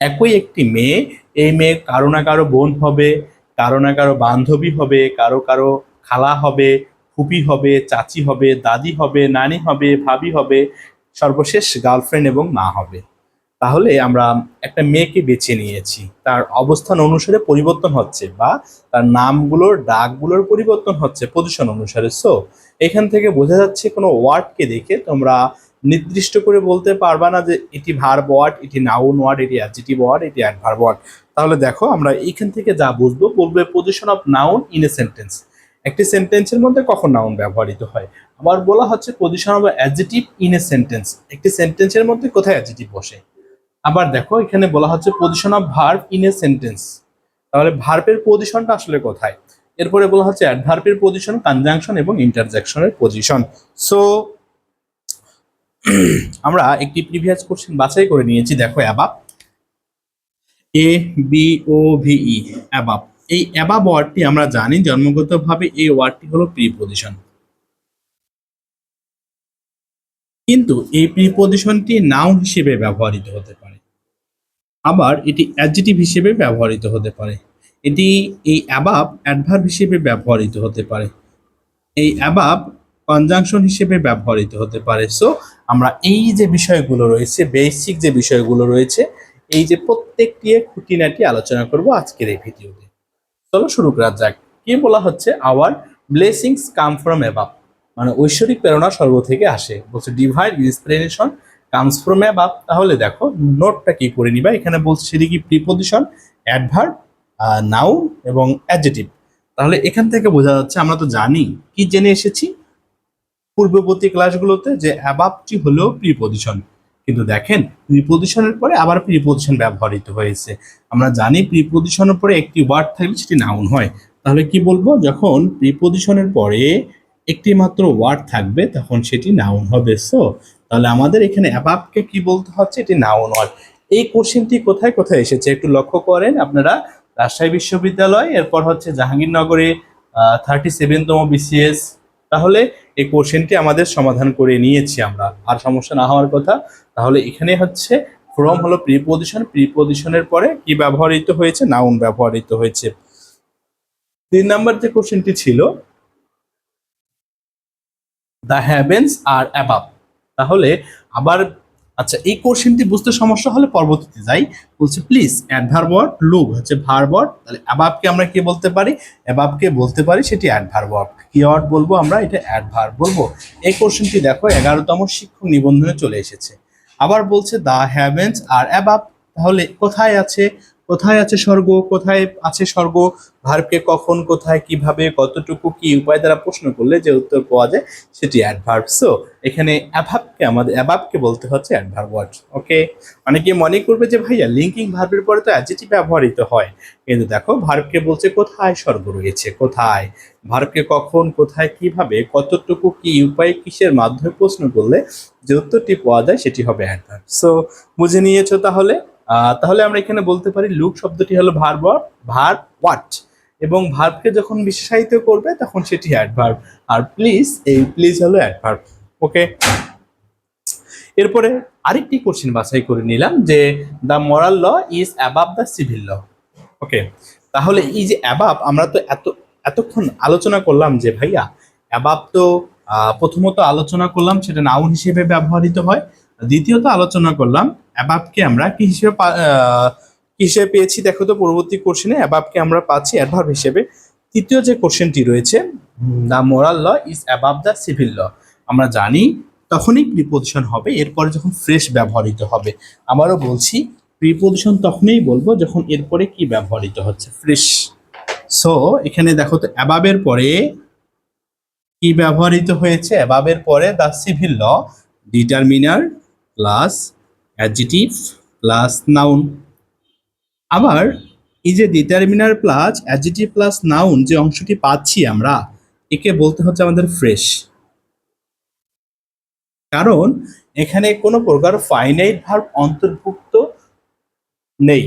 একই একটি মেয়ে, এই মেয়ে কারো না কারো বোন হবে, কারো না কারো বান্ধবী হবে, কারো কারো খালা হবে, ফুপি হবে, চাচি হবে, দাদি হবে, নানি হবে, ভাবি হবে, সর্বশেষ গার্লফ্রেন্ড এবং মা হবে। তাহলে আমরা একটা মেয়েকে বেছে নিয়েছি, তার অবস্থান অনুসারে পরিবর্তন হচ্ছে বা তার নামগুলোর ডাকগুলোর পরিবর্তন হচ্ছে পজিশন অনুসারে। সো এখান থেকে বোঝা যাচ্ছে কোনো ওয়ার্ডকে দেখে তোমরা নির্দিষ্ট করে বলতে পারবা না যে এটি ভার্ব ওয়ার্ড, এটি নাউন ওয়ার্ড, এটি অ্যাডজেক্টিভ ওয়ার্ড, এটি অ্যাডভার্ব ওয়ার্ড। তাহলে দেখো আমরা এইখান থেকে যা বুঝবো, বলবে position of noun in a sentence, একটি সেন্টেন্সের মধ্যে কখন নাউন ব্যবহৃত হয়। আবার বলা হচ্ছে position of adjective in a sentence, একটি সেন্টেন্সের মধ্যে কোথায় অ্যাডজেক্টিভ বসে। আবার দেখো এখানে বলা হচ্ছে position of verb in a sentence, তাহলে ভার্বের পজিশনটা আসলে কোথায়। এরপরে বলা হচ্ছে অ্যাডভার্বের পজিশন, কনজাংশন এবং ইন্টারজেকশনের পজিশন। সো আমরা একটি প্রিভিয়াস কোশ্চেন বাছাই করে নিয়েছি। দেখো অ্যাবাব, এ বি ও ভিই, অ্যাবাব। এই অ্যাবাব ওয়ার্ডটি আমরা জানি জন্মগতভাবে এই ওয়ার্ডটি হলো প্রিপজিশন, কিন্তু এই প্রিপজিশনটি নাউন হিসেবে ব্যবহৃত হতে পারে, আবার এটি অ্যাডজেক্টিভ হিসেবে ব্যবহৃত হতে পারে, এটি এই অ্যাবাব অ্যাডভার্ব হিসেবে ব্যবহৃত হতে পারে, এই অ্যাবাব কনজাংশন হিসেবে ব্যবহৃত হতে পারে। সো আমরা এই যে বিষয়গুলো রয়েছে, বেসিক যে বিষয়গুলো রয়েছে, এই যে প্রত্যেকটি খুঁটিনাটি আলোচনা করব আজকের এই ভিডিওতে। চলো শুরু করা যাক। কি বলা হচ্ছে, our blessings come from above, মানে ঐশ্বরিক প্রেরণা স্বর্গ থেকে আসে। বলছে divine inspiration comes from above. তাহলে দেখো নোটটা কি করে নিবা, এখানে বলছে সেটি কি প্রিপজিশন, অ্যাডভার্ব, নাউন এবং অ্যাডজেক্টিভ। তাহলে এখান থেকে বোঝা যাচ্ছে, আমরা তো জানি কি জেনে এসেছি পূর্ববর্তী ক্লাসগুলোতে, যে অ্যাবাবটি হলো প্রিপজিশন, কিন্তু দেখেন প্রিপজিশনের পরে আবার প্রিপজিশন ব্যবহৃত হয়েছে। আমরা জানি প্রিপজিশনের পরে একটি ওয়ার্ড থাকলে সেটি নাউন হয়। তাহলে কি বলবো, যখন প্রিপজিশনের পরে একটি মাত্র ওয়ার্ড থাকবে তখন সেটি নাউন হবে। সো তাহলে আমাদের এখানে অ্যাবাবকে কি বলতে হচ্ছে, এটি নাউন ওয়ার্ড। এই কোশ্চেনটি কোথায় কোথায় এসেছে একটু লক্ষ্য করেন আপনারা। রাজশাহী বিশ্ববিদ্যালয়, এরপর হচ্ছে জাহাঙ্গীরনগরে 37তম বিসিএস। তাহলে এই কোশ্চেনটি আমাদের সমাধান করে নিয়েছি আমরা, আর সমস্যা না হওয়ার কথা। তাহলে এখানে হচ্ছে ফ্রম হলো প্রিপজিশন, প্রিপজিশনের পরে কি ব্যবহৃত হয়েছে, নাউন ব্যবহৃত হয়েছে। 3 নম্বর যে কোশ্চেনটি ছিল, দ্য হ্যাভেন্স আর অ্যাবাব। তাহলে আবার আচ্ছা, এই কোশ্চেনটি বুঝতে সমস্যা হলে পরবর্তীতে যাই। বলছে প্লিজ অ্যাডভার্ব ওয়ার্ড, লুক হচ্ছে ভার্ব ওয়ার্ড। তাহলে অ্যাবাবকে আমরা কি বলতে পারি, অ্যাবাবকে বলতে পারি সেটি অ্যাডভার্ব ওয়ার্ড। কি ওয়ার্ড বলবো আমরা, এটা অ্যাডভার্ব বলবো। এই কোশ্চেনটি দেখো 11তম শিক্ষক নিবন্ধনে চলে এসেছে। আবার বলছে দ্য হ্যাভেন্স আর অ্যাবাব, তাহলে কোথায় আছে, কোথায় আছে স্বর্গ, কোথায় আছে স্বর্গ, ভার্বকে কখন, কোথায়, কিভাবে, কতটুকু, কি উপায় দ্বারা প্রশ্ন করলে যে উত্তর পাওয়া যায় সেটি অ্যাডভার্ব। সো এখানে অ্যাবাবকে বলতে হচ্ছে অ্যাডভার্ব ওয়ার্ড। ওকে, অনেকে মনে করবে যে ভাইয়া লিঙ্কিং ভার্বের পরে তো অ্যাডজেক্টিভ ব্যবহৃত হয়, কিন্তু দেখো ভার্বকে বলছে কোথায় স্বর্গ রয়েছে, কোথায়, ভার্বকে কখন, কোথায়, কিভাবে, কতটুকু, কি উপায়, কিসের মাধ্যমে প্রশ্ন করলে যে উত্তরটি পাওয়া যায় সেটি হবে অ্যাডভার্ব। সো বুঝে নিয়েছো তাহলে। তাহলে আমরা এখানে বলতে পারি লুক শব্দটি হলো ভার্ব ওয়াট, এবং ভার্বকে যখন বিশেষায়িত করবে তখন সেটি অ্যাডভার্ব, আর প্লিজ, এই প্লিজ হলো অ্যাডভার্ব। ওকে, এরপরে আরেকটি কোশ্চেন বাছাই করে নিলাম যে the moral law is above the civil law. Okay, তাহলে এই যে অ্যাবাভ, আমরা তো এতক্ষণ আলোচনা করলাম যে ভাইয়া অ্যাবাভ তো প্রথমত আলোচনা করলাম সেটা নাউন হিসেবে ব্যবহৃত হয়, দ্বিতীয়ত আলোচনা করলাম অ্যাবাভকে আমরা কি হিসেবে পেয়েছি। দেখো তো পরবর্তী কোশ্চেনে অ্যাবাভকে আমরা পাচ্ছি অ্যাডভার্ব হিসেবে। তৃতীয় যে কোশ্চেনটি রয়েছে, the moral law is above the civil law, আমরা জানি তখনই প্রিপজিশন হবে এরপরে যখন ফ্রেশ ব্যবহৃত হবে। আবারও বলছি, প্রিপজিশন তখনই বলবো যখন এরপরে কি ব্যবহৃত হচ্ছে, ফ্রেশ। সো এখানে দেখো তো অ্যাবাবের পরে কি ব্যবহৃত হয়েছে, অ্যাবাবের পরে the civil law, determiner plus adjective plus noun. আবার এই যে determiner plus adjective plus noun যে অংশটি পাচ্ছি আমরা, একে বলতে হচ্ছে আমাদের ফ্রেশ, কারণ এখানে কোনো প্রকার ফাইনাইট ভার্ব অন্তর্ভুক্ত নেই।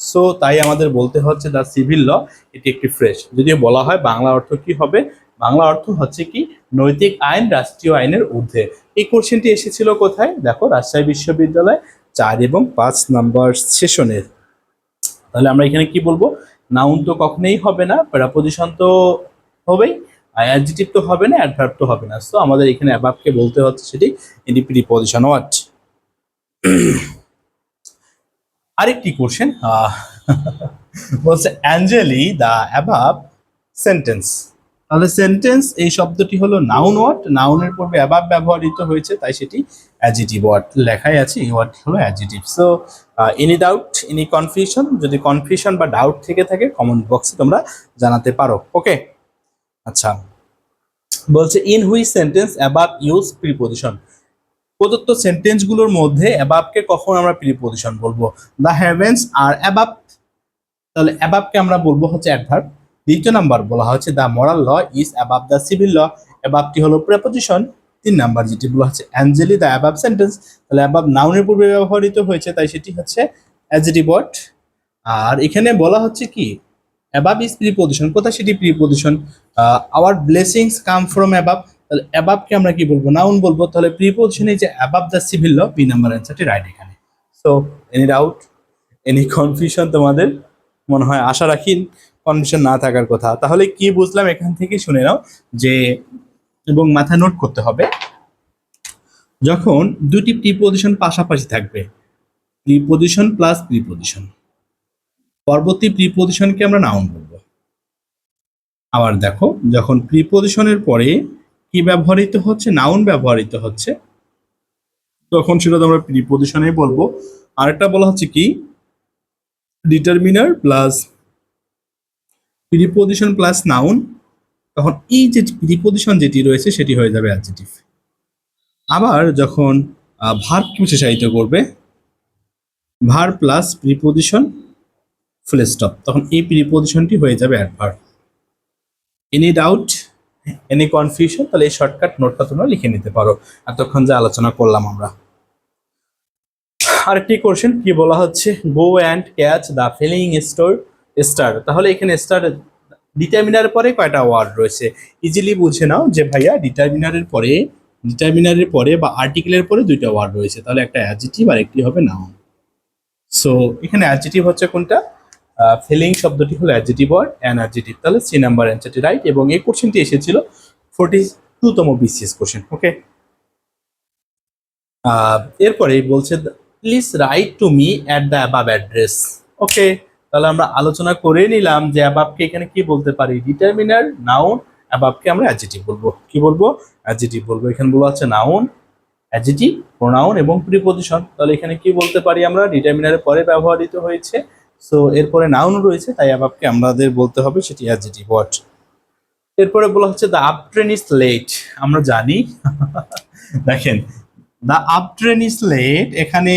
সো তাই আমাদের বলতে হচ্ছে দ্য সিভিল ল, এটি একটি ফ্রেশ। যদিও বলা হয় বাংলা অর্থ কি হবে, বাংলা অর্থ হচ্ছে কি নৈতিক আইন রাষ্ট্রীয় আইনের ঊর্ধ্বে। এই কোশ্চেনটি এসেছিল কোথায়, দেখো রাজশাহী বিশ্ববিদ্যালয় 4 এবং 5 নম্বর সেশনের তাহলে আমরা এখানে কি বলবো, নাউন তো কখনোই হবে না, প্রেপোজিশন তো হবেই, আর অ্যাডজেক্টিভ তো হবে না, অ্যাডভার্ব তো হবে না। সো আমাদের এখানে অ্যাবাবকে বলতে হচ্ছে সেটি ইন প্রিপোজিশন ওয়ার্ড। আরেকটি কোশ্চেন বলছে অ্যাঞ্জেলি দ্য অ্যাবাব সেন্টেন্স। তাহলে সেন্টেন্স এই শব্দটি হলো নাউন ওয়ার্ড, নাউনের পূর্বে অ্যাবাব ব্যবহৃত হয়েছে, তাই সেটি অ্যাডজেক্টিভ ওয়ার্ড লেখাই আছে, এই ওয়ার্ডটি হলো adjective. So any doubt, any confusion, যদি কনফিউশন বা ডাউট থেকে থাকে কমেন্ট বক্সে তোমরা জানাতে পারো। ওকে, আচ্ছা, বলছে in which sentence অ্যাবাব use preposition. প্রদত্ত সেন্টেন্সগুলোর মধ্যে অ্যাবাবকে কখন আমরা প্রিপোজিশন বলবো? দ্য হেভেন্স আর অ্যাবাব, তাহলে অ্যাবাবকে আমরা বলবো হচ্ছে অ্যাডভার্ব। দ্বিতীয় নাম্বার বলা হচ্ছে the moral law is above the civil law, অ্যাবাবটি হলো প্রেপোজিশন। 3 নাম্বার যেটি বলা হচ্ছে অ্যাঞ্জেলি দ্য অ্যাবাব সেন্টেন্স, তাহলে অ্যাবাব নাউনের পূর্বে ব্যবহৃত হয়েছে, তাই সেটি হচ্ছে অ্যাডজেক্টিভ ওয়ার্ড। আর এখানে বলা হচ্ছে কি অ্যাবাব ইজ প্রিপোজিশন, কোথায় সেটি preposition? Our blessings come from above, তাহলে অ্যাবাবকে আমরা কি বলবো, নাউন বলবো। তাহলে প্রিপোজিশনে যে above the civil law, B number অ্যান্সারটি রাইট এখানে। So any doubt, any confusion তোমাদের? মনে হয়, আশা রাখি কনফিউশন না থাকার কথা। তাহলে কি বুঝলাম এখান থেকে শুনে নাও যে, এবং মাথায় নোট করতে হবে, যখন দুটি প্রিপোজিশন পাশাপাশি থাকবে, প্রিপোজিশন প্লাস প্রিপোজিশন, পরবর্তী প্রিপোজিশনকে আমরা নাউন বলবো। আবার দেখো, যখন প্রিপোজিশনের পরে কি ব্যবহৃত হচ্ছে, নাউন ব্যবহৃত হচ্ছে, তখন সেটা তো আমরা প্রিপোজিশনেই বলবো। আরেকটা বলা হচ্ছে কি determiner plus preposition plus noun, তখন এই যে প্রিপোজিশন যেটি রয়েছে সেটি হয়ে যাবে অ্যাডজেক্টিভ। আবার যখন ভার্বকে বিশেষায়িত করবে, verb plus preposition full stop, তখন এই প্রিপোজিশনটি হয়ে যাবে adverb. Any doubt, any confusion? তাহলে এই শর্টকাট নোটটা তোমরা লিখে নিতে পারো এতক্ষণ যে আলোচনা করলাম আমরা। আরেকটি কোশ্চেন কি বলা হচ্ছে, go and catch the falling star. তাহলে এখানে স্টার ডিটারমিনারের পরে কয়টা ওয়ার্ড রয়েছে? ইজিলি বুঝে নাও যে ভাইয়া ডিটারমিনারের পরে বা আর্টিকেলের পরে 2টা ওয়ার্ড রয়েছে, তাহলে একটা অ্যাডজেক্টিভ আর একটি হবে নাউন। সো এখানে অ্যাডজেক্টিভ হচ্ছে কোনটা? ফিলিং শব্দটি হলো অ্যাডজেক্টিভ ওয়ার্ড, অ্যান অ্যাডজেক্টিভ। তাহলে সি নাম্বার অ্যান্সারটি রাইট, এবং এই কোশ্চেনটি এসেছিল 42তম বিসিএস কোশ্চেন। ওকে, এরপরে বলছে please write to me at the above address. Okay, তাহলে আমরা আলোচনা করে নিলাম যে অ্যাবাবকে এখানে কি বলতে পারি, ডিটারমিনার, নাউন। অ্যাবাবকে আমরা অ্যাডজেক্টিভ বলবো, কি বলবো, অ্যাডজেক্টিভ বলবো। এখানে বলা হচ্ছে নাউন, অ্যাডজেক্টিভ, প্রোনাউন এবং প্রিপোজিশন। তাহলে এখানে কি বলতে পারি আমরা, ডিটারমিনারের পরে ব্যবহৃত হয়েছে, সো এরপরে নাউন রয়েছে, তাই অ্যাবাবকে আমাদের বলতে হবে সেটি অ্যাডজেক্টিভ ওয়ার্ড। এরপরে বলা হচ্ছে the up train is late. আমরা জানি দেখেন, the up train is late, এখানে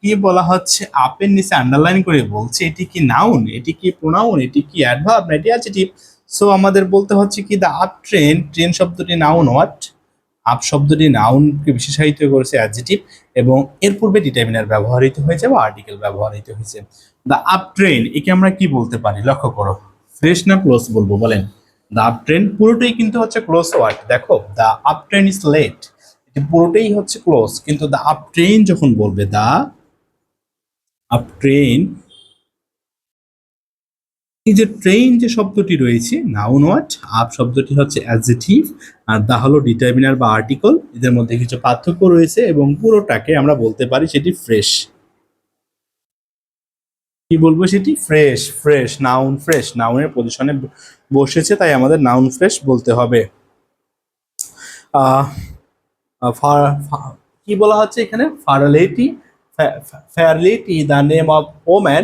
কি বলা হচ্ছে, আপের নিচে আন্ডারলাইন করে বলছে এটি কি নাউন, এটি কি প্রোনাউন, এটি কি অ্যাডভার্ব, না এটি অ্যাডজেক্টিভ। সো আমাদের বলতে হচ্ছে কি দ্য আপ ট্রেন, ট্রেন শব্দটি নাউন ওয়ার্ড, আপ শব্দটি নাউনকে বিশেষায়িত করেছে অ্যাডজেক্টিভ, এবং এর পূর্বে ডিটারমিনার ব্যবহৃত হয়েছে বা আর্টিকেল ব্যবহৃত হয়েছে। দ্য আপ ট্রেন, একে আমরা কি বলতে পারি, লক্ষ্য করো, ফ্রেশ না ক্লোজ বলবো বলেন? দ্য আপ ট্রেন পুরোটাই কিন্তু হচ্ছে ক্লোজ ওয়ার্ড। দেখো, the up train is late, এটি পুরোটাই হচ্ছে ক্লোজ, কিন্তু দ্য আপ ট্রেন যখন বলবে, দ্য আপ ট্রেন, এই যে ট্রেন যে শব্দটি রয়েছে নাউন ওয়ার্ড, আপ শব্দটি হচ্ছে অ্যাডজেক্টিভ, আর দা হলো ডিটারমিনার বা আর্টিকেল। এদের মধ্যে কিছু পার্থক্য রয়েছে, এবং পুরোটাকে আমরা বলতে পারি সেটি ফ্রেশ। কি বলবো, সেটি ফ্রেশ, ফ্রেশ নাউন, ফ্রেশ নাউনের পজিশনে বসেছে, তাই আমাদের নাউন ফ্রেশ বলতে হবে। কি বলা হচ্ছে এখানে, frailty the name of woman.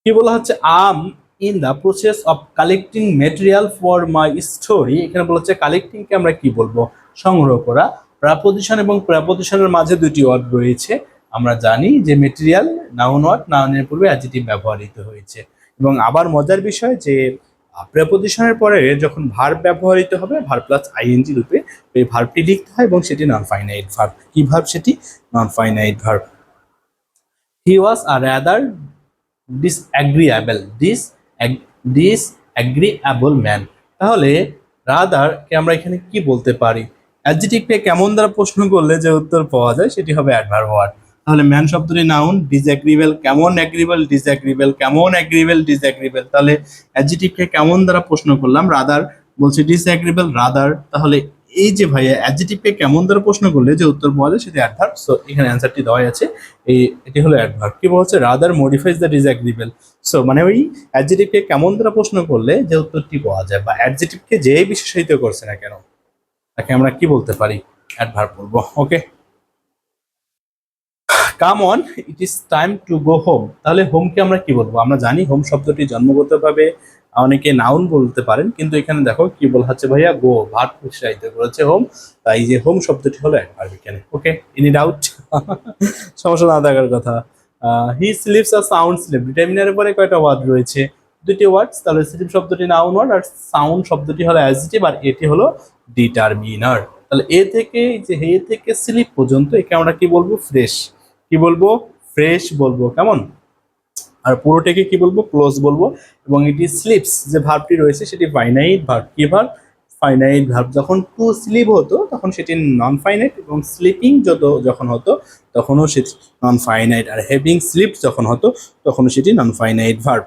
কি বলা হচ্ছে, am in the process of collecting material for my story. এখানে বলা হচ্ছে কালেক্টিংকে আমরা কি বলবো, সংগ্রহ করা। প্রাপোজিশন এবং প্রাপোজিশনের মাঝে 2টি ওয়ার্ড রয়েছে। আমরা জানি যে মেটেরিয়াল নাউন ওয়ার্ড, নাউনের পূর্বে অ্যাডজেক্টিভ ব্যবহৃত হয়েছে। এবং আবার মজার বিষয় যে প্রেপোজিশনের পরে যখন ভার্ব ব্যবহৃত হবে, ভার্ব প্লাস আইএনজি রূপে এই ভার্বটি লিখতে হয়, এবং সেটি নন ফাইনাইট ভার্ব। কি ভার্ব সেটি, নন ফাইনাইট ভার্ব। হি ওয়াজ আ রাদার ডিসঅ্যাগ্রিয়েবল ম্যান। তাহলে রাদার কে আমরা এখানে কি বলতে পারি, অ্যাডজেক্টিভকে কেমন দ্বারা প্রশ্ন করলে যে উত্তর পাওয়া যায় সেটি হবে অ্যাডভার্ব ওয়ার্ড। তাহলে ম্যান শব্দটি নাউন, ডিসএগ্রিবেল কেমন অ্যাগ্রিবেল, ডিসএগ্রিবেল কেমন অ্যাগ্রিবেল, ডিসএগ্রিবেল তাহলে অ্যাডজেটিভকে কেমন দ্বারা প্রশ্ন করলাম, রাদার বলছে ডিসএগ্রিবেল রাদার। তাহলে এই যে ভাইয়া অ্যাডজেটিভকে কেমন দ্বারা প্রশ্ন করলে যে উত্তর পাওয়া যায় সেটি অ্যাডভার্ব। সো এখানে অ্যান্সারটি দেওয়া আছে, এটি হলো অ্যাডভার্ব। কি বলছে, রাদার মডিফাইজ দ্য ডিসএগ্রিবেল। সো মানে ওই অ্যাডজেটিভকে কেমন দ্বারা প্রশ্ন করলে যে উত্তরটি পাওয়া যায়, বা অ্যাডজেটিভকে যে বিশেষায়িত করছে না কেন তাকে আমরা কি বলতে পারি, অ্যাডভার্ব বলবো। Okay, come on it is time to go home. তাহলে হোমকে আমরা কি বলবো, আমরা জানি হোম শব্দটি জন্মগতভাবে অনেকে নাউন বলতে পারেন, কিন্তু এখানে দেখো কি বলা হচ্ছে ভাইয়া, গো ভার্ব উৎসাহিত করেছে হোম, তাই যে হোম শব্দটি হলো অ্যাডভার্ব এখানে। Okay, any doubt? সমস্যা না থাকার কথা। He sleeps a sound sleep, ডিটারমিনারের পরে কয়টা ওয়ার্ড রয়েছে, দুটি ওয়ার্ডস। তাহলে স্লিপ শব্দটি নাউন ওয়ার্ড আর সাউন্ড শব্দটি হলো অ্যাডজেক্টিভ আর এটি হলো ডিটারমিনার। তাহলে এ থেকে যে হে থেকে স্লিপ পর্যন্ত একে আমরা কি বলবো, ফ্রেশ। কি বলবো, ফ্রেশ বলবো, কেমন। আর পুরোটাকে কি বলবো, ক্লোজ বলবো। এবং এটি স্লিপস যে ভার্বটি রয়েছে সেটি ফাইনাইট ভার্ব। কি ভার্ব, ফাইনাইট ভার্ব। যখন টু স্লিপ হতো তখন সেটি নন ফাইনাইট, এবং স্লিপিং যখন হতো তখনও সেটি নন ফাইনাইট, আর হ্যাভিং স্লিপ যখন হতো তখনও সেটি নন ফাইনাইট ভার্ব।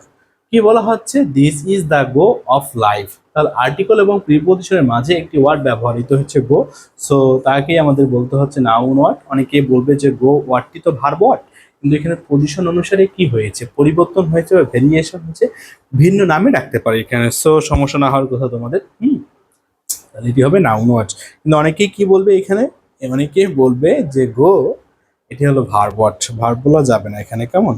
কি বলা হচ্ছে, this is the go of life. তাহলে আর্টিকেল এবং প্রিপোজিশনের মাঝে একটি ওয়ার্ড ব্যবহৃত হচ্ছে গো। সো তাকেই আমাদের বলতে হচ্ছে নাউন ওয়ার্ড। অনেকে বলবে যে গো ওয়ার্ডটি তো ভার্ব ওয়ার্ড, কিন্তু এখানে পজিশন অনুসারে কি হয়েছে, পরিবর্তন হয়েছে বা ভেরিয়েশন হয়েছে, ভিন্ন নামে ডাকতে পারে এখানে। সো সমস্যা না হওয়ার কথা তোমাদের। তাহলে এটি হবে নাউন ওয়ার্ড। কিন্তু অনেকেই কি বলবে এখানে, অনেকে বলবে যে গো এটি হলো ভার্ব ওয়ার্ড, ভার্ব বলা যাবে না এখানে, কেমন।